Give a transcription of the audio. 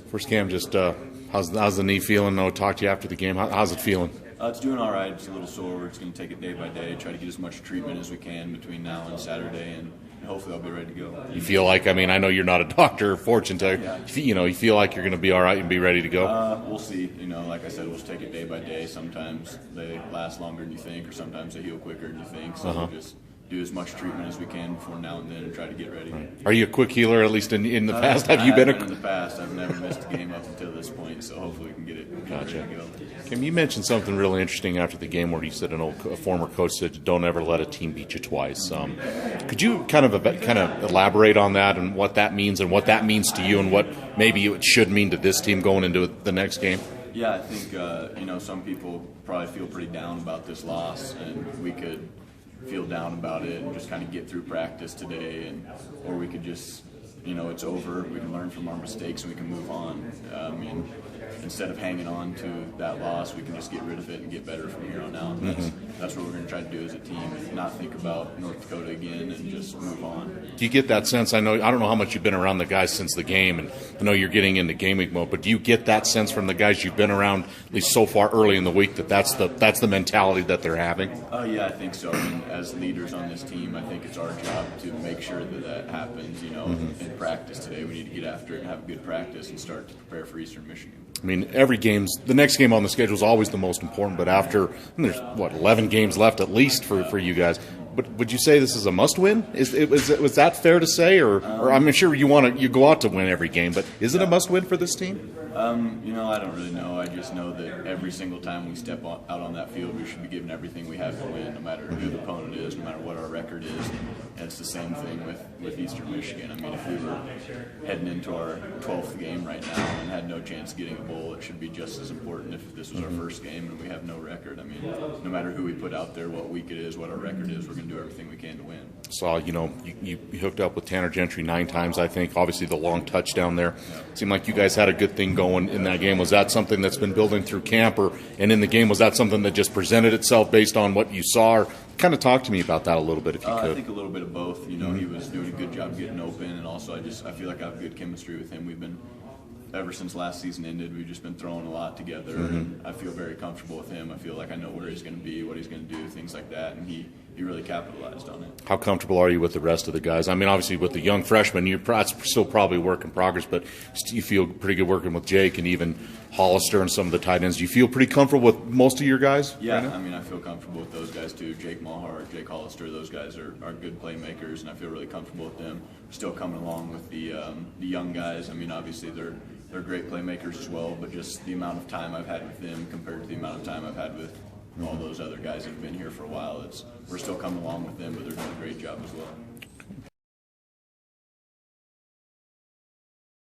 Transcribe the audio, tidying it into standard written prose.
First, Cam, just how's the knee feeling? No, talk to you after the game. How's it feeling? It's doing all right. It's a little sore. We're just going to take it day by day, try to get as much treatment as we can between now and Saturday, and hopefully I'll be ready to go. You feel like, I mean, I know you're not a doctor or fortune teller. Yeah. You feel like you're going to be all right and be ready to go? We'll see. Like I said, we'll just take it day by day. Sometimes they last longer than you think, or sometimes they heal quicker than you think. So we'll just do as much treatment as we can before now and then and try to get ready. Right. Are you a quick healer, at least in the past? Have you been in the past? I've never missed a game up until this point, so hopefully we can get it. Gotcha. Kim, you mentioned something really interesting after the game where you said a former coach said, "Don't ever let a team beat you twice." Could you kind of elaborate on that and what that means and what that means to you and what maybe it should mean to this team going into the next game? Yeah, I think some people probably feel pretty down about this loss, and we could feel down about it and just kind of get through practice today, or we could just, it's over. We can learn from our mistakes and we can move on. Instead of hanging on to that loss, we can just get rid of it and get better from here on out. That's what we're going to try to do as a team, and not think about North Dakota again and just move on. Do you get that sense? I don't know how much you've been around the guys since the game, and I know you're getting into game week mode, but do you get that sense from the guys you've been around, at least so far early in the week, that's the mentality that they're having? Yeah, I think so. As leaders on this team, I think it's our job to make sure that happens. In practice today, we need to get after it and have a good practice and start to prepare for Eastern Michigan. The next game on the schedule is always the most important, but there's 11 games left at least for you guys. But would you say this is a must-win? Was that fair to say, or I'm sure you go out to win every game, but is it a must-win for this team? I don't really know. I just know that every single time we step out on that field, we should be giving everything we have to win, no matter who the opponent is, no matter what our record is. And it's the same thing with Eastern Michigan. If we were heading into our 12th game right now and had no chance of getting a bowl, it should be just as important if this was our first game and we have no record. No matter who we put out there, what week it is, what our record is, we're going to do everything we can to win. So, you hooked up with Tanner Gentry 9 times, I think. Obviously, the long touchdown there. Yeah. Seemed like you guys had a good thing going in that game. Was that something that's been building through camp, and in the game, was that something that just presented itself based on what you saw? Or kind of talk to me about that a little bit, if you could. I think a little bit of both. He was doing a good job getting open, and also I feel like I have good chemistry with him. We've been, ever since last season ended, we've just been throwing a lot together, and I feel very comfortable with him. I feel like I know where he's going to be, what he's going to do, things like that, and he really capitalized on it. How comfortable are you with the rest of the guys? Obviously with the young freshmen, you're still probably work in progress, but you feel pretty good working with Jake and even Hollister and some of the tight ends. Do you feel pretty comfortable with most of your guys? Yeah, right I feel comfortable with those guys too. Jake Mulhart, Jake Hollister, those guys are good playmakers, and I feel really comfortable with them. We're still coming along with the young guys. Obviously they're great playmakers as well, but just the amount of time I've had with them compared to the amount of time I've had with all those other guys that have been here for a while, we're still coming along with them, but they're doing a great job as well.